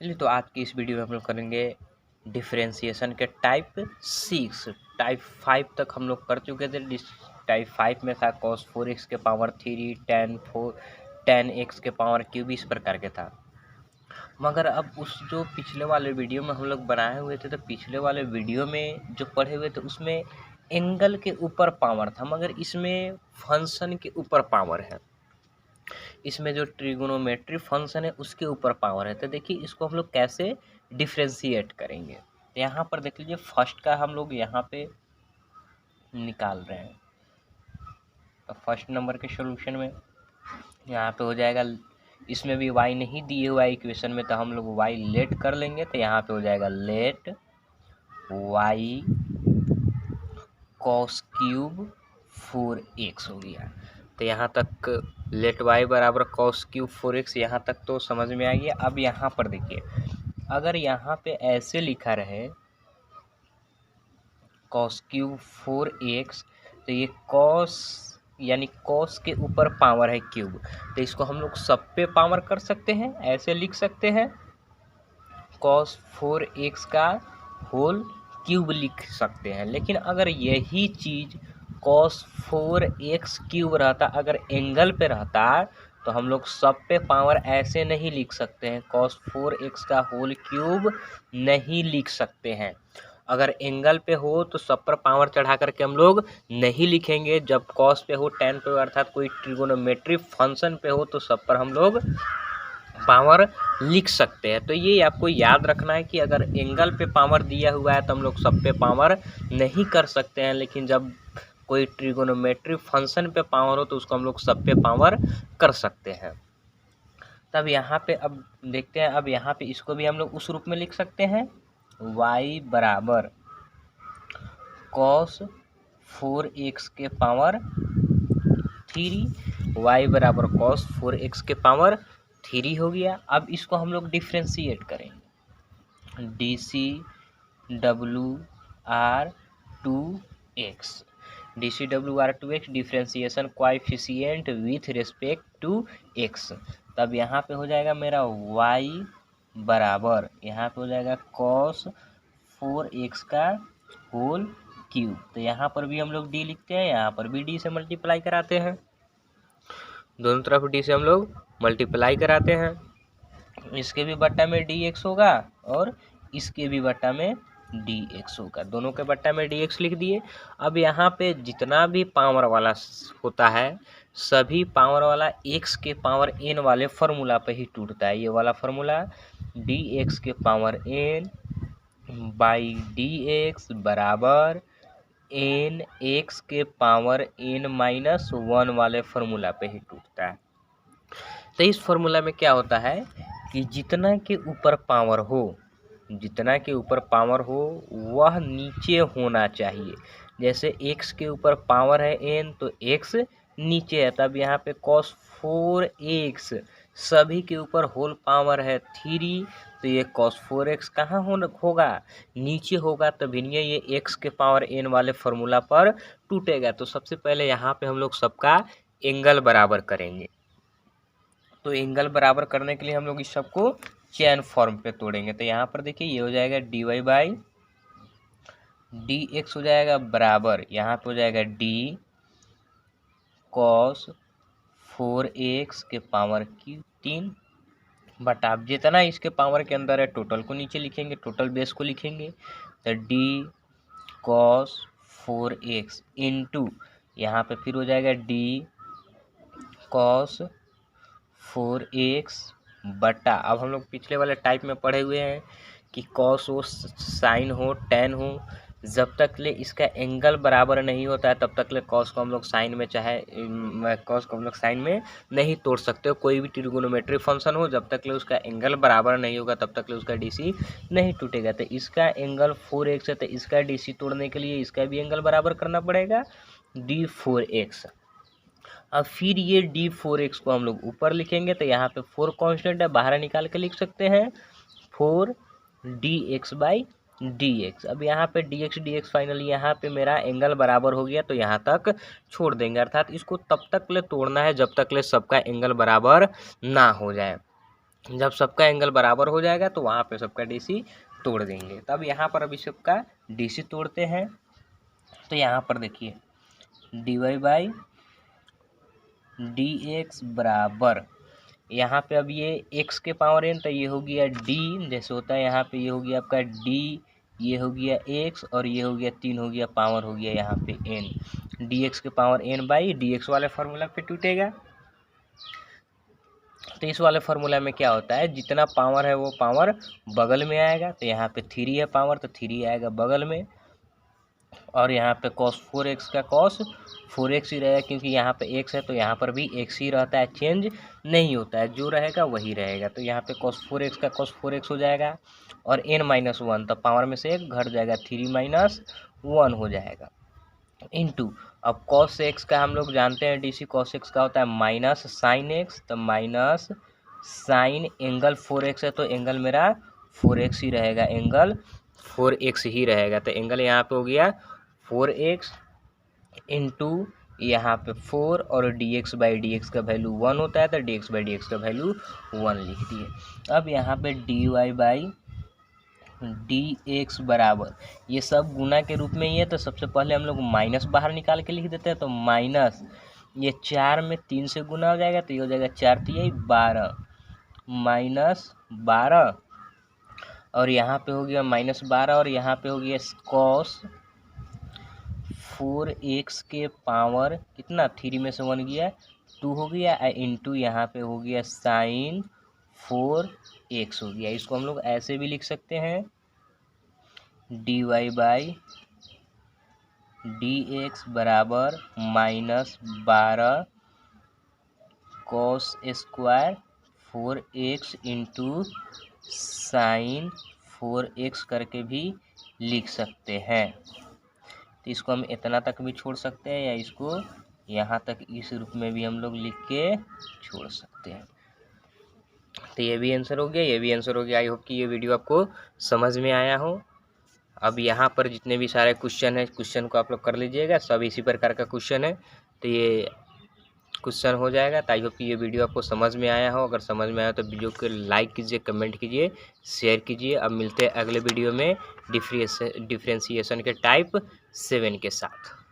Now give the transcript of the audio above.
चलिए, तो आज की इस वीडियो में हम लोग करेंगे डिफरेंशिएशन के टाइप 6। टाइप 5 तक हम लोग कर चुके थे। टाइप 5 में था cos 4x के पावर 3 tan x के पावर क्यूब, इस प्रकार के था। मगर अब उस जो पिछले वाले वीडियो में हम लोग बनाए हुए थे, तो पिछले वाले वीडियो में जो पढ़े हुए थे उसमें एंगल के ऊपर पावर था, मगर इसमें फंक्शन के ऊपर पावर है। इसमें जो ट्रिगोनोमेट्री फंक्शन है उसके ऊपर पावर है। तो देखिए, इसको हम लोग कैसे डिफ्रेंशिएट करेंगे। तो यहाँ पर देख लीजिए, फर्स्ट का हम लोग यहाँ पे निकाल रहे हैं। तो फर्स्ट नंबर के सॉल्यूशन में यहाँ पे हो जाएगा, इसमें भी y नहीं दिए हुआ है इक्वेशन में, तो हम लोग y लेट कर लेंगे। तो यहाँ पे हो जाएगा late y cos cube 4x हो गया। तो यहाँ तक लेट y बराबर cos क्यूब 4x, यहाँ तक तो समझ में आ गया। अब यहाँ पर देखिए, अगर यहाँ पे ऐसे लिखा रहे cos क्यूब 4x, तो ये cos यानी cos के ऊपर पावर है क्यूब, तो इसको हम लोग सब पे पावर कर सकते हैं। ऐसे लिख सकते हैं cos 4x का होल क्यूब लिख सकते हैं। लेकिन अगर यही चीज़ cos 4x क्यूब रहता, अगर एंगल पे रहता, तो हम लोग सब पे पावर ऐसे नहीं लिख सकते हैं। cos 4x का होल क्यूब नहीं लिख सकते हैं। अगर एंगल पे हो तो सब पर पावर चढ़ा करके हम लोग नहीं लिखेंगे। जब cos पे हो, tan पे हो, अर्थात कोई ट्रिगोनोमेट्री फंक्शन पे हो, तो सब पर हम लोग पावर लिख सकते हैं। तो ये आपको याद रखना है कि अगर एंगल पे पावर दिया हुआ है तो हम लोग सब पे पावर नहीं कर सकते हैं, लेकिन जब कोई ट्रिगोनोमेट्री फंक्शन पे पावर हो तो उसको हम लोग सब पे पावर कर सकते हैं। तब यहाँ पे अब देखते हैं, अब यहाँ पे इसको भी हम लोग उस रूप में लिख सकते हैं, y बराबर cos 4x के पावर 3, y बराबर cos 4x के पावर 3 हो गया। अब इसको हम लोग डिफ्रेंशिएट करेंगे, dCWR2x differentiation coefficient with respect to x। तब यहाँ पे हो जाएगा मेरा y बराबर, यहाँ पे हो जाएगा cos 4x का होल क्यूब। तो यहाँ पर भी हम लोग d लिखते हैं, यहाँ पर भी d से मल्टीप्लाई कराते हैं। दोनों तरफ d से हम लोग मल्टीप्लाई कराते हैं। इसके भी बट्टा में dx होगा और इसके भी बट्टा में dx होगा। दोनों के बट्टा में dx लिख दिए। अब यहाँ पे जितना भी पावर वाला होता है, सभी पावर वाला x के पावर n वाले फार्मूला पे ही टूटता है। ये वाला फार्मूला dx के पावर n बाई dx बराबर n x के पावर n माइनस 1 वाले फार्मूला पे ही टूटता है। तो इस फार्मूला में क्या होता है कि जितना के ऊपर पावर हो, जितना के ऊपर पावर हो वह नीचे होना चाहिए। जैसे x के ऊपर पावर है n, तो x नीचे है। तब यहाँ पे cos 4x सभी के ऊपर होल पावर है 3, तो ये cos 4x कहाँ होगा, नीचे होगा। तभी ये x के पावर n वाले फार्मूला पर टूटेगा। तो सबसे पहले यहाँ पे हम लोग सबका एंगल बराबर करेंगे। तो एंगल बराबर करने के लिए हम लोग इस सबको चेन फॉर्म पे तोड़ेंगे। तो यहाँ पर देखिए, ये हो जाएगा dy बाई dx हो जाएगा बराबर, यहाँ पे हो जाएगा d cos 4x के पावर की 3 बटा, आप जितना इसके पावर के अंदर है टोटल को नीचे लिखेंगे, टोटल बेस को लिखेंगे। तो d cos 4x इंटू यहाँ पे फिर हो जाएगा d cos 4x बटा, अब हम लोग पिछले वाले टाइप में पढ़े हुए हैं कि कॉस हो, साइन हो, टेन हो, जब तक ले इसका एंगल बराबर नहीं होता है तब तक ले कॉस को हम लोग साइन में, चाहे कॉस को हम लोग साइन में नहीं तोड़ सकते हो। कोई भी ट्रिगोनोमेट्री फंक्शन हो, जब तक ले उसका एंगल बराबर नहीं होगा तब तक ले उसका डीसी नहीं टूटेगा। तो इसका एंगल 4x है, तो इसका डीसी तोड़ने के लिए इसका भी एंगल बराबर करना पड़ेगा d4x। अब फिर ये d4x को हम लोग ऊपर लिखेंगे। तो यहाँ पे 4 कांस्टेंट है, बाहर निकाल के लिख सकते हैं 4 dx बाई dx। अब यहाँ पे dx फाइनली यहाँ पे मेरा एंगल बराबर हो गया, तो यहाँ तक छोड़ देंगे। अर्थात इसको तब तक ले तोड़ना है जब तक ले सबका एंगल बराबर ना हो जाए। जब सबका एंगल बराबर हो जाएगा तो वहाँ पे सबका डीसी तोड़ देंगे। तब यहाँ पर अभी सबका डीसी तोड़ते हैं। तो यहाँ पर देखिए dy बाई डी एक्स बराबर, यहाँ पे अब ये x के पावर n, तो ये हो गया d, जैसे होता है यहाँ पे ये हो गया आपका d, ये हो गया x और ये हो गया 3 हो गया पावर हो गया यहाँ पे n, dx के पावर n बाई dx वाले फार्मूला पे टूटेगा। तो इस वाले फार्मूला में क्या होता है, जितना पावर है वो पावर बगल में आएगा। तो यहाँ पे 3 है पावर, तो 3 आएगा बगल में, और यहाँ पे cos 4x का cos 4x ही रहेगा, क्योंकि यहाँ पे x है तो यहाँ पर भी x ही रहता है, चेंज नहीं होता है, जो रहेगा वही रहेगा। तो यहाँ पे cos 4x का cos 4x हो जाएगा, और n-1 तो पावर में से एक घट जाएगा, 3-1 हो जाएगा, इनटू अब cos x का हम लोग जानते हैं डीसी cos x का होता है माइनस साइन x, तो माइनस साइन एंगल 4x है तो एंगल मेरा 4x ही रहेगा, एंगल 4x ही रहेगा। तो एंगल यहाँ पे हो गया 4x इंटू यहाँ पे 4 और dx बाई dx का वैल्यू 1 होता है, तो dx बाई dx का वैल्यू 1 लिख दिए। अब यहाँ पे dy बाई dx बराबर, ये सब गुना के रूप में ही है, तो सबसे पहले हम लोग माइनस बाहर निकाल के लिख देते हैं। तो माइनस ये 4 में 3 से गुना हो जाएगा, तो ये हो जाएगा 4 3 12 माइनस 12, और यहाँ पे हो गया माइनस 12, और यहाँ पे हो गया cos 4x के पावर कितना, 3 में से 1 गया 2 हो गया, इंटू यहाँ पे हो गया साइन 4x हो गया। इसको हम लोग ऐसे भी लिख सकते हैं, dy बाई dx बराबर minus 12 cos square 4x into sine 4x करके भी लिख सकते हैं। तो इसको हम इतना तक भी छोड़ सकते हैं, या इसको यहाँ तक इस रूप में भी हम लोग लिख के छोड़ सकते हैं। तो ये भी आंसर हो गया, ये भी आंसर हो गया। आई होप कि ये वीडियो आपको समझ में आया हो। अब यहाँ पर जितने भी सारे क्वेश्चन है, क्वेश्चन को आप लोग कर लीजिएगा, सब इसी प्रकार का क्वेश्चन है, तो ये क्वेश्चन हो जाएगा। तो आई होप कि ये वीडियो आपको समझ में आया हो। अगर समझ में आया तो वीडियो को लाइक कीजिए, कमेंट कीजिए, शेयर कीजिए। अब मिलते हैं अगले वीडियो में डिफरेंशिएशन के टाइप 7 के साथ।